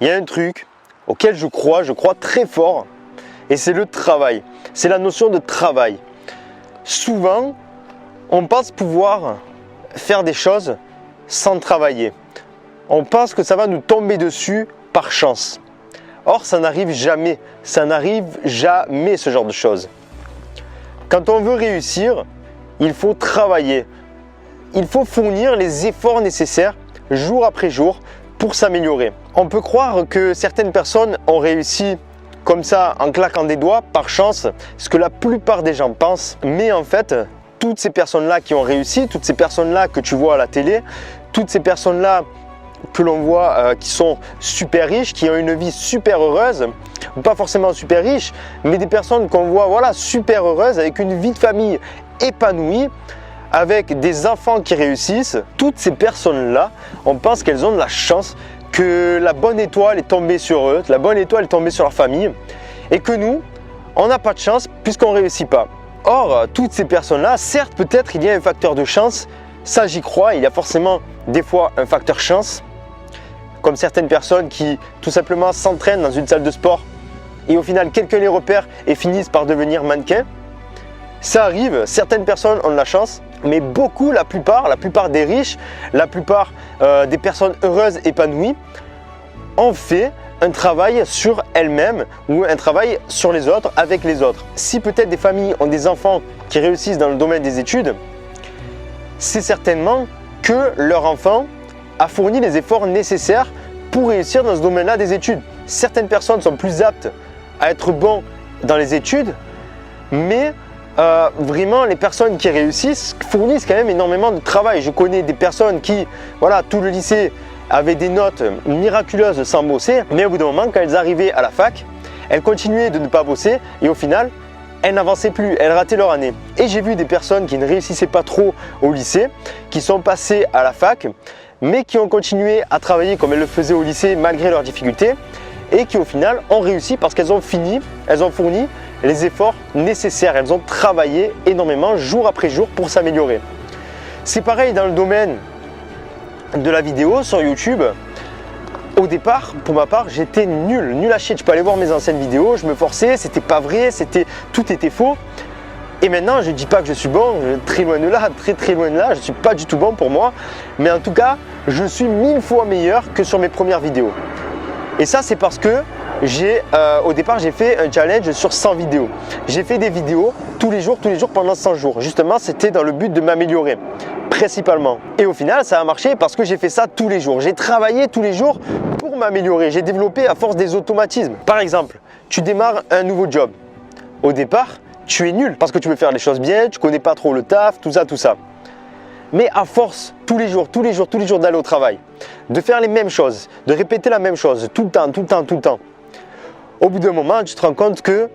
Il y a un truc auquel je crois très fort, et c'est le travail. C'est la notion de travail. Souvent, on pense pouvoir faire des choses sans travailler. On pense que ça va nous tomber dessus par chance. Or, ça n'arrive jamais. Ça n'arrive jamais ce genre de choses. Quand on veut réussir, il faut travailler. Il faut fournir les efforts nécessaires jour après jour pour s'améliorer. On peut croire que certaines personnes ont réussi comme ça en claquant des doigts par chance, ce que la plupart des gens pensent. Mais en fait, toutes ces personnes-là qui ont réussi, toutes ces personnes-là que tu vois à la télé, toutes ces personnes-là que l'on voit qui sont super riches, qui ont une vie super heureuse, pas forcément super riches, mais des personnes qu'on voit super heureuses, avec une vie de famille épanouie, avec des enfants qui réussissent. Toutes ces personnes-là, on pense qu'elles ont de la chance, que la bonne étoile est tombée sur eux, que la bonne étoile est tombée sur leur famille, et que nous, on n'a pas de chance puisqu'on ne réussit pas. Or, toutes ces personnes-là, certes, peut-être il y a un facteur de chance, ça j'y crois, il y a forcément des fois un facteur chance, comme certaines personnes qui tout simplement s'entraînent dans une salle de sport et au final quelqu'un les repère et finissent par devenir mannequins. Ça arrive, certaines personnes ont de la chance, mais beaucoup, la plupart des riches, la plupart des personnes heureuses, épanouies, ont fait un travail sur elles-mêmes ou un travail sur les autres, avec les autres. Si peut-être des familles ont des enfants qui réussissent dans le domaine des études, c'est certainement que leur enfant a fourni les efforts nécessaires pour réussir dans ce domaine-là des études. Certaines personnes sont plus aptes à être bons dans les études, mais vraiment les personnes qui réussissent fournissent quand même énormément de travail. Je connais des personnes qui, tout le lycée avaient des notes miraculeuses sans bosser, mais au bout d'un moment, quand elles arrivaient à la fac, elles continuaient de ne pas bosser et au final, elles n'avançaient plus, elles rataient leur année. Et j'ai vu des personnes qui ne réussissaient pas trop au lycée, qui sont passées à la fac, mais qui ont continué à travailler comme elles le faisaient au lycée malgré leurs difficultés et qui au final ont réussi parce qu'elles ont fourni les efforts nécessaires. Elles ont travaillé énormément jour après jour pour s'améliorer. C'est pareil dans le domaine de la vidéo sur YouTube. Au départ, pour ma part, j'étais nul à chier. Tu peux aller voir mes anciennes vidéos, je me forçais, c'était pas vrai, tout était faux. Et maintenant, je ne dis pas que je suis bon, très loin de là, très loin de là, je ne suis pas du tout bon pour moi. Mais en tout cas, je suis 1000 fois meilleur que sur mes premières vidéos. Et ça, c'est parce que au départ, j'ai fait un challenge sur 100 vidéos. J'ai fait des vidéos tous les jours pendant 100 jours. Justement, c'était dans le but de m'améliorer, principalement. Et au final, ça a marché parce que j'ai fait ça tous les jours. J'ai travaillé tous les jours pour m'améliorer. J'ai développé à force des automatismes. Par exemple, tu démarres un nouveau job. Au départ, tu es nul parce que tu veux faire les choses bien, tu connais pas trop le taf, tout ça. Mais à force, tous les jours d'aller au travail, de faire les mêmes choses, de répéter la même chose tout le temps, au bout d'un moment, tu te rends compte que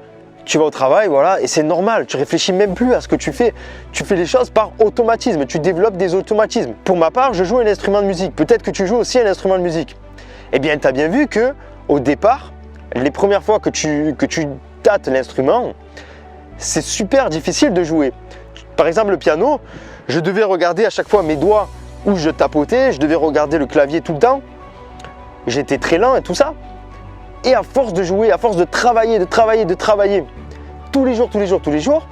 tu vas au travail, et c'est normal, tu réfléchis même plus à ce que tu fais. Tu fais les choses par automatisme, tu développes des automatismes. Pour ma part, je joue un instrument de musique. Peut-être que tu joues aussi un instrument de musique. Eh bien, tu as bien vu que au départ, les premières fois que tu tâtes l'instrument, c'est super difficile de jouer. Par exemple, le piano, je devais regarder à chaque fois mes doigts où je tapotais, je devais regarder le clavier tout le temps. J'étais très lent et tout ça. Et à force de jouer, à force de travailler, tous les jours,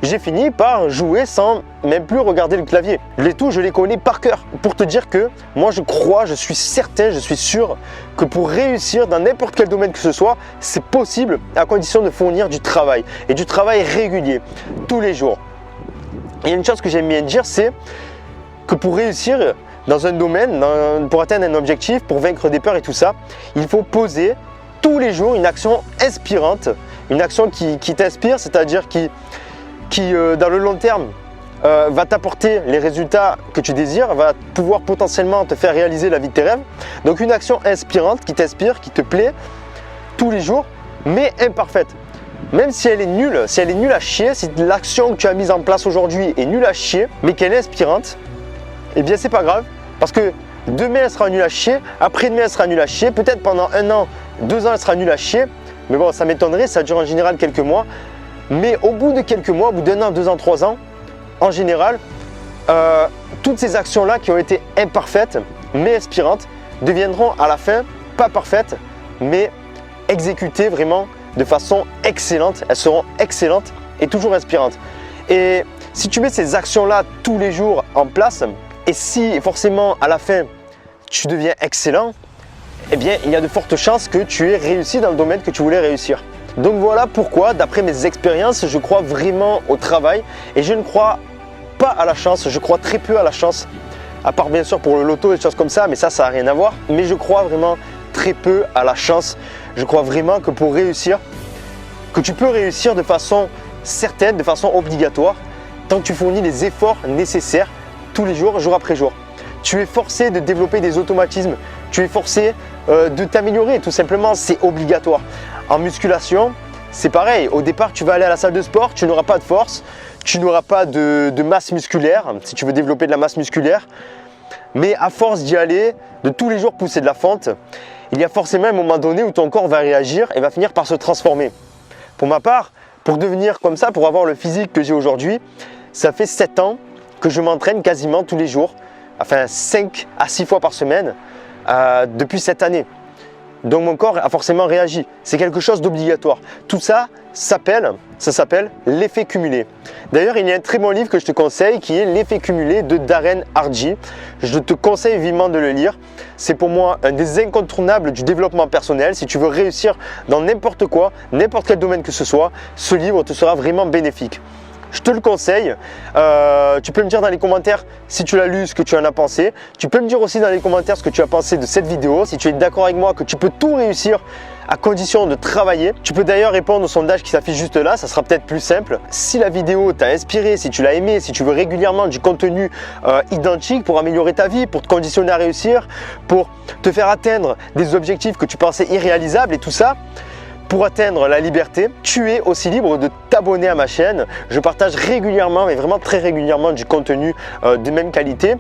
j'ai fini par jouer sans même plus regarder le clavier. Les touches, je les connais par cœur. Pour te dire que moi, je suis certain, je suis sûr que pour réussir dans n'importe quel domaine que ce soit, c'est possible à condition de fournir du travail. Et du travail régulier, tous les jours. Il y a une chose que j'aime bien dire, c'est que pour réussir dans un domaine, pour atteindre un objectif, pour vaincre des peurs et tout ça, il faut poser tous les jours une action inspirante, une action qui t'inspire, c'est-à-dire qui dans le long terme va t'apporter les résultats que tu désires, va pouvoir potentiellement te faire réaliser la vie de tes rêves. Donc une action inspirante qui t'inspire, qui te plaît tous les jours, mais imparfaite. Même si elle est nulle à chier, si l'action que tu as mise en place aujourd'hui est nulle à chier, mais qu'elle est inspirante, eh bien c'est pas grave, parce que demain elle sera nulle à chier, après-demain elle sera nulle à chier, peut-être pendant 1 an, 2 ans elle sera nulle à chier, mais bon ça m'étonnerait, ça dure en général quelques mois, mais au bout de quelques mois, au bout d'1 an, 2 ans, 3 ans, en général, toutes ces actions-là qui ont été imparfaites, mais inspirantes, deviendront à la fin pas parfaites, mais exécutées vraiment de façon excellente. Elles seront excellentes et toujours inspirantes. Et si tu mets ces actions-là tous les jours en place, et si forcément à la fin tu deviens excellent, eh bien il y a de fortes chances que tu aies réussi dans le domaine que tu voulais réussir. Donc voilà pourquoi, d'après mes expériences, je crois vraiment au travail et je ne crois pas à la chance, je crois très peu à la chance, à part bien sûr pour le loto et des choses comme ça, mais ça n'a rien à voir. Mais je crois vraiment très peu à la chance. Je crois vraiment que pour réussir, que tu peux réussir de façon certaine, de façon obligatoire, tant que tu fournis les efforts nécessaires tous les jours, jour après jour. Tu es forcé de développer des automatismes, tu es forcé de t'améliorer, tout simplement, c'est obligatoire. En musculation, c'est pareil. Au départ, tu vas aller à la salle de sport, tu n'auras pas de force, tu n'auras pas de masse musculaire, si tu veux développer de la masse musculaire. Mais à force d'y aller, de tous les jours pousser de la fente, il y a forcément un moment donné où ton corps va réagir et va finir par se transformer. Pour ma part, pour devenir comme ça, pour avoir le physique que j'ai aujourd'hui, ça fait 7 ans que je m'entraîne quasiment tous les jours, enfin 5 à 6 fois par semaine, depuis cette année. Donc mon corps a forcément réagi. C'est quelque chose d'obligatoire. Tout ça, ça s'appelle l'effet cumulé. D'ailleurs, il y a un très bon livre que je te conseille qui est L'effet cumulé de Darren Hardy. Je te conseille vivement de le lire. C'est pour moi un des incontournables du développement personnel. Si tu veux réussir dans n'importe quoi, n'importe quel domaine que ce soit, ce livre te sera vraiment bénéfique. Je te le conseille. Tu peux me dire dans les commentaires si tu l'as lu, ce que tu en as pensé. Tu peux me dire aussi dans les commentaires ce que tu as pensé de cette vidéo. Si tu es d'accord avec moi que tu peux tout réussir à condition de travailler. Tu peux d'ailleurs répondre au sondage qui s'affiche juste là, ça sera peut-être plus simple. Si la vidéo t'a inspiré, si tu l'as aimé, si tu veux régulièrement du contenu identique pour améliorer ta vie, pour te conditionner à réussir, pour te faire atteindre des objectifs que tu pensais irréalisables et tout ça, pour atteindre la liberté, tu es aussi libre de t'abonner à ma chaîne. Je partage régulièrement, mais vraiment très régulièrement, du contenu de même qualité.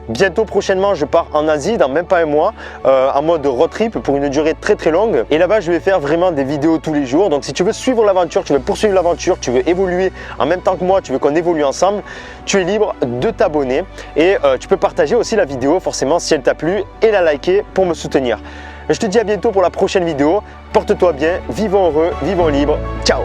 Bientôt, prochainement, je pars en Asie dans même pas un mois, en mode road trip pour une durée très très longue. Et là-bas, je vais faire vraiment des vidéos tous les jours. Donc si tu veux suivre l'aventure, tu veux poursuivre l'aventure, tu veux évoluer en même temps que moi, tu veux qu'on évolue ensemble, tu es libre de t'abonner. Et tu peux partager aussi la vidéo, forcément, si elle t'a plu, et la liker pour me soutenir. Je te dis à bientôt pour la prochaine vidéo. Porte-toi bien, vivons heureux, vivons libres. Ciao!